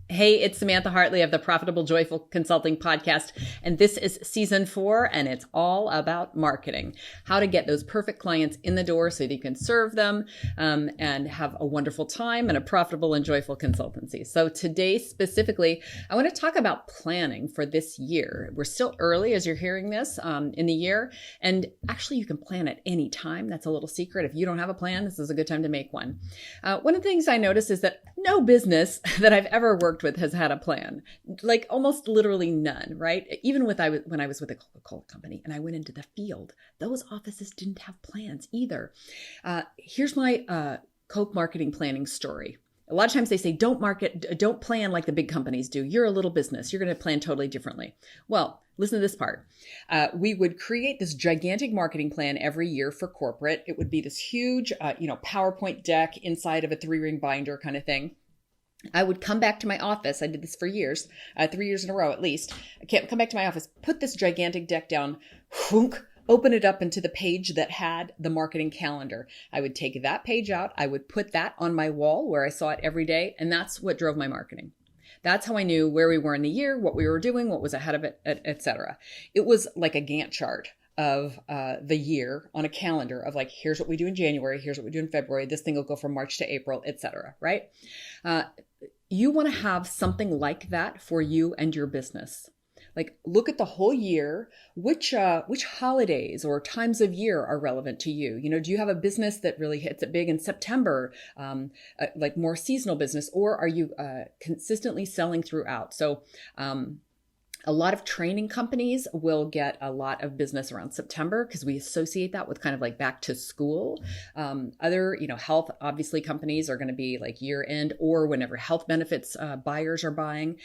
Hey, it's Samantha Hartley of the Profitable Joyful Consulting Podcast, and this is season 4, and it's all about marketing. How to get those perfect clients in the door so that you can serve them and have a wonderful time and a profitable and joyful consultancy. So today specifically, I want to talk about planning for this year. We're still early as you're hearing this in the year, and actually you can plan at any time. That's a little secret. If you don't have a plan, this is a good time to make one. One of the things I noticed is that no business that I've ever worked with has had a plan, like almost literally none, right? Even when I was with a Coca-Cola company and I went into the field, those offices didn't have plans either. Here's my Coke marketing planning story. A lot of times they say, don't plan like the big companies do. You're a little business. You're going to plan totally differently. Well, listen to this part. We would create this gigantic marketing plan every year for corporate. It would be this huge, PowerPoint deck inside of a 3-ring binder kind of thing. I would come back to my office. I did this for years, 3 years in a row at least. I can't come back to my office, put this gigantic deck down, open it up into the page that had the marketing calendar. I would take that page out. I would put that on my wall where I saw it every day. And that's what drove my marketing. That's how I knew where we were in the year, what we were doing, what was ahead of it, etc. It was like a Gantt chart of the year on a calendar of like, here's what we do in January, here's what we do in February, this thing will go from March to April, etc. Right? You want to have something like that for you and your business. Like, look at the whole year. Which holidays or times of year are relevant to you? Do you have a business that really hits it big in September, like more seasonal business, or are you consistently selling throughout? So, a lot of training companies will get a lot of business around September because we associate that with kind of like back to school. Other, health, obviously companies are going to be like year end or whenever health benefits buyers are buying.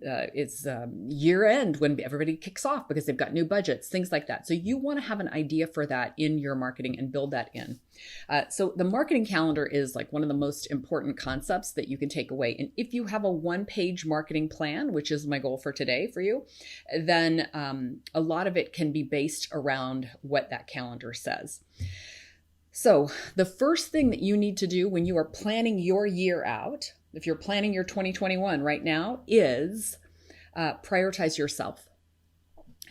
It's year end when everybody kicks off because they've got new budgets, things like that. So you want to have an idea for that in your marketing and build that in. So the marketing calendar is like one of the most important concepts that you can take away. And if you have a 1-page marketing plan, which is my goal for today for you, then a lot of it can be based around what that calendar says. So the first thing that you need to do when you are planning your year out, if you're planning your 2021 right now, is prioritize yourself.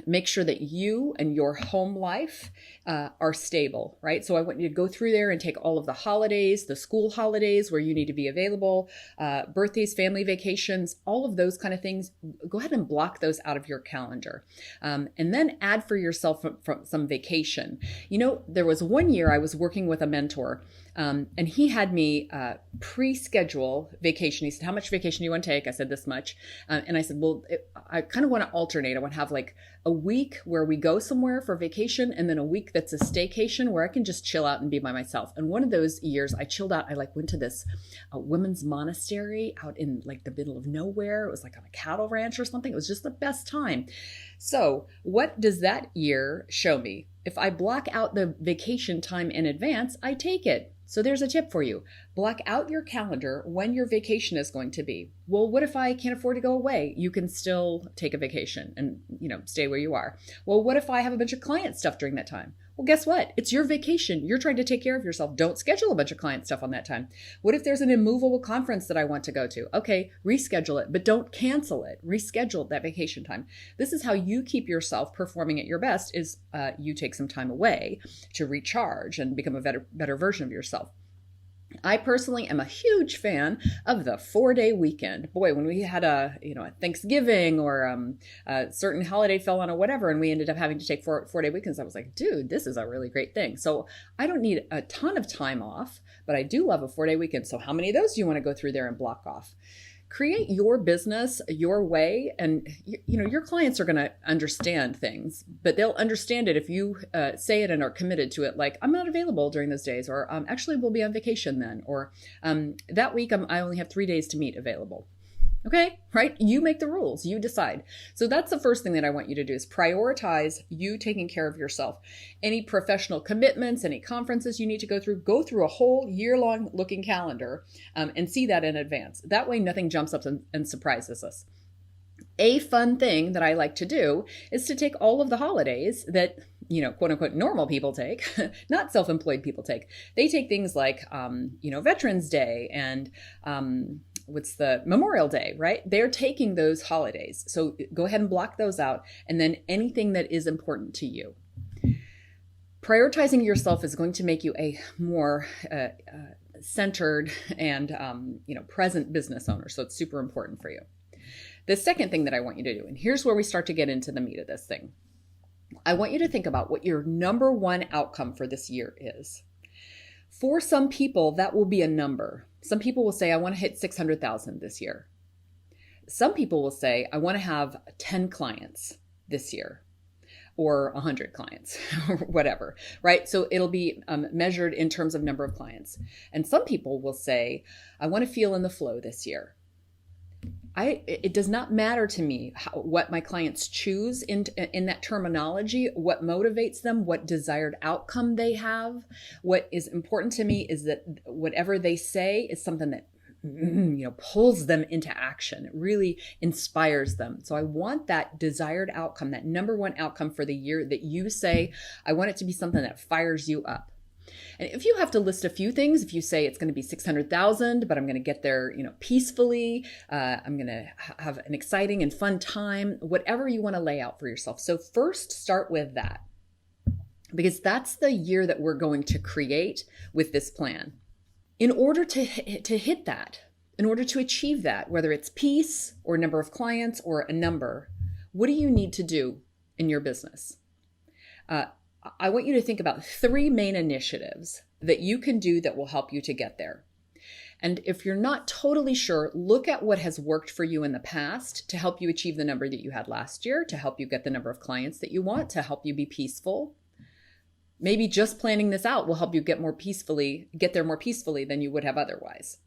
Make sure that you and your home life are stable, right? So I want you to go through there and take all of the holidays, the school holidays where you need to be available, birthdays, family vacations, all of those kind of things. Go ahead and block those out of your calendar. And then add for yourself from some vacation. There was one year I was working with a mentor and he had me pre-schedule vacation. He said, how much vacation do you want to take? I said, this much. And I said, well, I kind of want to alternate. I want to have like a week where we go somewhere for vacation and then a week that's a staycation where I can just chill out and be by myself. And one of those years I chilled out. I went to this women's monastery out in like the middle of nowhere. It was like on a cattle ranch or something. It was just the best time. So what does that year show me? If I block out the vacation time in advance, I take it. So there's a tip for you. Block out your calendar when your vacation is going to be. Well, what if I can't afford to go away? You can still take a vacation and, stay where you are. Well, what if I have a bunch of client stuff during that time? Well, guess what? It's your vacation. You're trying to take care of yourself. Don't schedule a bunch of client stuff on that time. What if there's an immovable conference that I want to go to? Okay, reschedule it, but don't cancel it. Reschedule that vacation time. This is how you keep yourself performing at your best is you take some time away to recharge and become a better version of yourself. I personally am a huge fan of the 4-day weekend. Boy, when we had a Thanksgiving or a certain holiday fell on or whatever, and we ended up having to take 4-day weekends, I was like, dude, this is a really great thing. So I don't need a ton of time off, but I do love a 4-day weekend. So how many of those do you want to go through there and block off? Create your business your way, and your clients are going to understand things, but they'll understand it if you say it and are committed to it. Like, I'm not available during those days, or actually we'll be on vacation then, or that week I only have 3 days to meet available. Okay, right? You make the rules, you decide. So that's the first thing that I want you to do is prioritize you taking care of yourself. Any professional commitments, any conferences you need to go through a whole year-long looking calendar and see that in advance. That way nothing jumps up and surprises us. A fun thing that I like to do is to take all of the holidays that quote unquote normal people take, not self-employed people take. They take things like, Veterans Day and what's the Memorial Day, right? They're taking those holidays. So go ahead and block those out. And then anything that is important to you. Prioritizing yourself is going to make you a more centered and present business owner. So it's super important for you. The second thing that I want you to do, and here's where we start to get into the meat of this thing. I want you to think about what your number one outcome for this year is. For some people, that will be a number. Some people will say, I want to hit 600,000 this year. Some people will say, I want to have 10 clients this year, or 100 clients, or whatever, right? So it'll be measured in terms of number of clients. And some people will say, I want to feel in the flow this year. It does not matter to me what my clients choose in that terminology, what motivates them, what desired outcome they have. What is important to me is that whatever they say is something that pulls them into action. It really inspires them. So I want that desired outcome, that number one outcome for the year that you say, I want it to be something that fires you up. And if you have to list a few things, if you say it's going to be 600,000, but I'm going to get there, peacefully, I'm going to have an exciting and fun time, whatever you want to lay out for yourself. So first start with that, because that's the year that we're going to create with this plan. In order to hit that, in order to achieve that, whether it's peace or number of clients or a number, what do you need to do in your business? I want you to think about 3 main initiatives that you can do that will help you to get there. And if you're not totally sure, look at what has worked for you in the past to help you achieve the number that you had last year, to help you get the number of clients that you want, to help you be peaceful. Maybe just planning this out will help you get there more peacefully than you would have otherwise.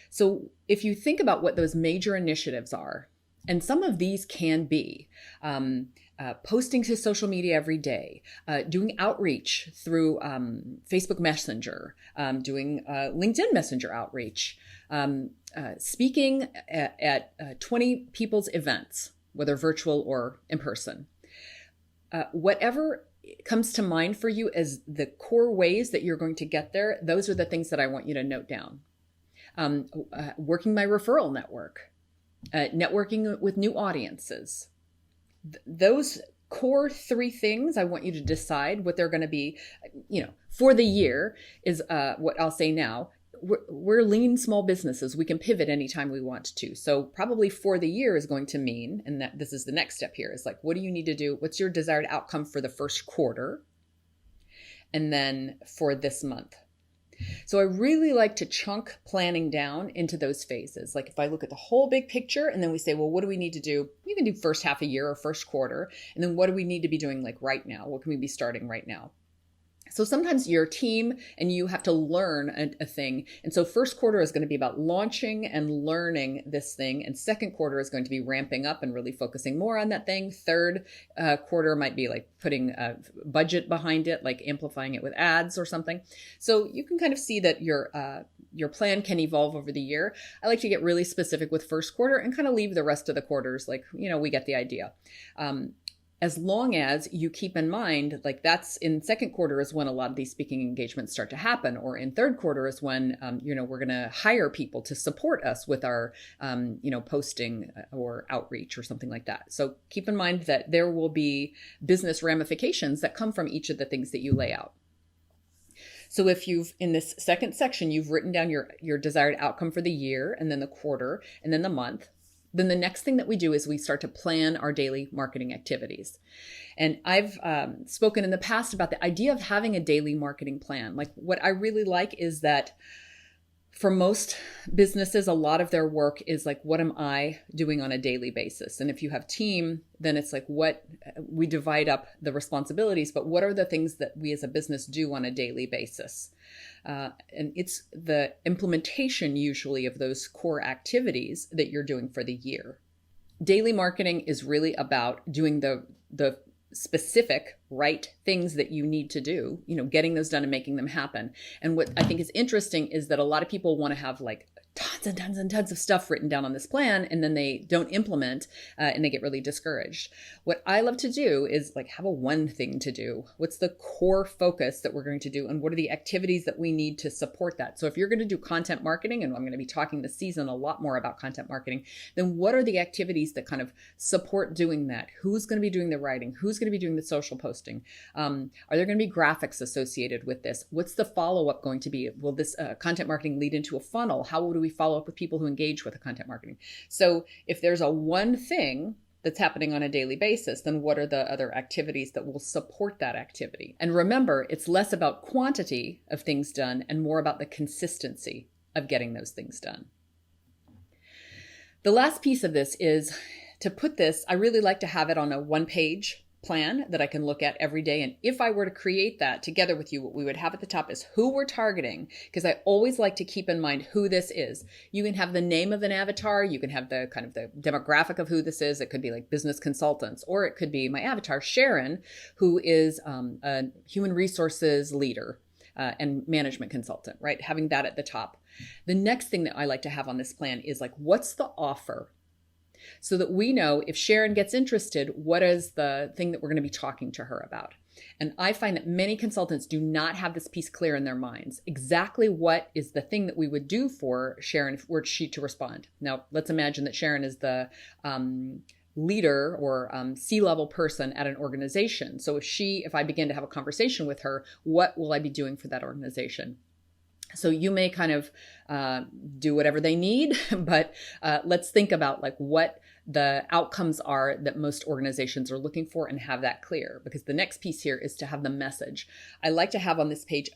So if you think about what those major initiatives are, and some of these can be posting to social media every day, doing outreach through Facebook Messenger, doing LinkedIn Messenger outreach, speaking at 20 people's events, whether virtual or in person. Whatever comes to mind for you as the core ways that you're going to get there, those are the things that I want you to note down. Working my referral network, networking with new audiences. Those core 3 things, I want you to decide what they're going to be, for the year is what I'll say now. We're lean small businesses. We can pivot anytime we want to. So probably for the year is going to mean, and that this is the next step here, is like, what do you need to do? What's your desired outcome for the first quarter? And then for this month. So I really like to chunk planning down into those phases. Like if I look at the whole big picture and then we say, well, what do we need to do? You can do first half a year or first quarter. And then what do we need to be doing like right now? What can we be starting right now? So sometimes your team and you have to learn a thing. And so first quarter is going to be about launching and learning this thing. And second quarter is going to be ramping up and really focusing more on that thing. Third quarter might be like putting a budget behind it, like amplifying it with ads or something. So you can kind of see that your plan can evolve over the year. I like to get really specific with first quarter and kind of leave the rest of the quarters like, we get the idea. As long as you keep in mind, like that's in second quarter is when a lot of these speaking engagements start to happen, or in third quarter is when, we're going to hire people to support us with our, posting or outreach or something like that. So keep in mind that there will be business ramifications that come from each of the things that you lay out. So if in this second section, you've written down your desired outcome for the year and then the quarter and then the month, then the next thing that we do is we start to plan our daily marketing activities. And I've spoken in the past about the idea of having a daily marketing plan. Like what I really like is that for most businesses, a lot of their work is like, what am I doing on a daily basis? And if you have team, then it's like we divide up the responsibilities, but what are the things that we as a business do on a daily basis? And it's the implementation usually of those core activities that you're doing for the year. Daily marketing is really about doing the specific right things that you need to do, getting those done and making them happen. And what I think is interesting is that a lot of people want to have like tons and tons and tons of stuff written down on this plan, and then they don't implement and they get really discouraged. What I love to do is like have a one thing to do. What's the core focus that we're going to do, and what are the activities that we need to support that? So if you're going to do content marketing, and I'm going to be talking this season a lot more about content marketing, then what are the activities that kind of support doing that? Who's going to be doing the writing? Who's going to be doing the social posting? Are there going to be graphics associated with this? What's the follow-up going to be? Will this content marketing lead into a funnel? How would we follow up with people who engage with the content marketing? So if there's a one thing that's happening on a daily basis, then what are the other activities that will support that activity? And remember, it's less about quantity of things done and more about the consistency of getting those things done. The last piece of this is to put this, I really like to have it on a one-page plan that I can look at every day. And if I were to create that together with you, what we would have at the top is who we're targeting, because I always like to keep in mind who this is. You can have the name of an avatar. You can have the kind of the demographic of who this is. It could be like business consultants, or it could be my avatar, Sharon, who is a human resources leader and management consultant, right? Having that at the top. The next thing that I like to have on this plan is like, what's the offer? So that we know if Sharon gets interested, what is the thing that we're going to be talking to her about? And I find that many consultants do not have this piece clear in their minds. Exactly what is the thing that we would do for Sharon if were she to respond? Now, let's imagine that Sharon is the leader or C-level person at an organization. So if I begin to have a conversation with her, what will I be doing for that organization? So you may kind of do whatever they need, but let's think about like what the outcomes are that most organizations are looking for and have that clear, because the next piece here is to have the message. I like to have on this page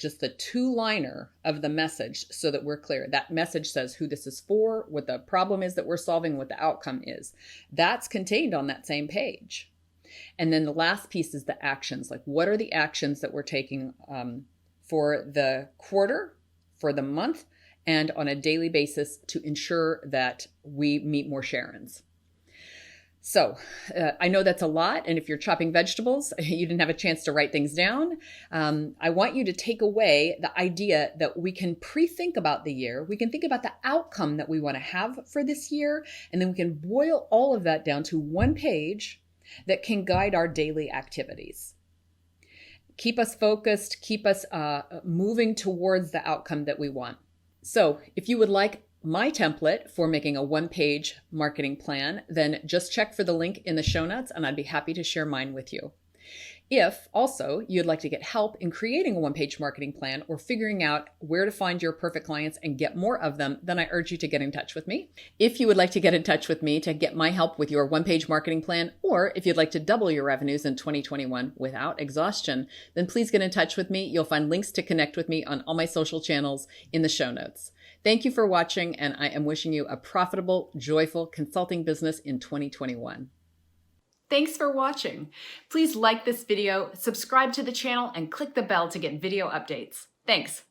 just the two-liner of the message so that we're clear. That message says who this is for, what the problem is that we're solving, what the outcome is. That's contained on that same page. And then the last piece is the actions. Like, what are the actions that we're taking for the quarter, for the month, and on a daily basis to ensure that we meet more Sharons. So I know that's a lot. And if you're chopping vegetables, you didn't have a chance to write things down. I want you to take away the idea that we can pre-think about the year. We can think about the outcome that we want to have for this year. And then we can boil all of that down to one page that can guide our daily activities. Keep us focused, keep us moving towards the outcome that we want. So if you would like my template for making a one-page marketing plan, then just check for the link in the show notes and I'd be happy to share mine with you. If also you'd like to get help in creating a one-page marketing plan or figuring out where to find your perfect clients and get more of them, then I urge you to get in touch with me. If you would like to get in touch with me to get my help with your one-page marketing plan, or if you'd like to double your revenues in 2021 without exhaustion, then please get in touch with me. You'll find links to connect with me on all my social channels in the show notes. Thank you for watching, and I am wishing you a profitable, joyful consulting business in 2021. Thanks for watching. Please like this video, subscribe to the channel, and click the bell to get video updates. Thanks.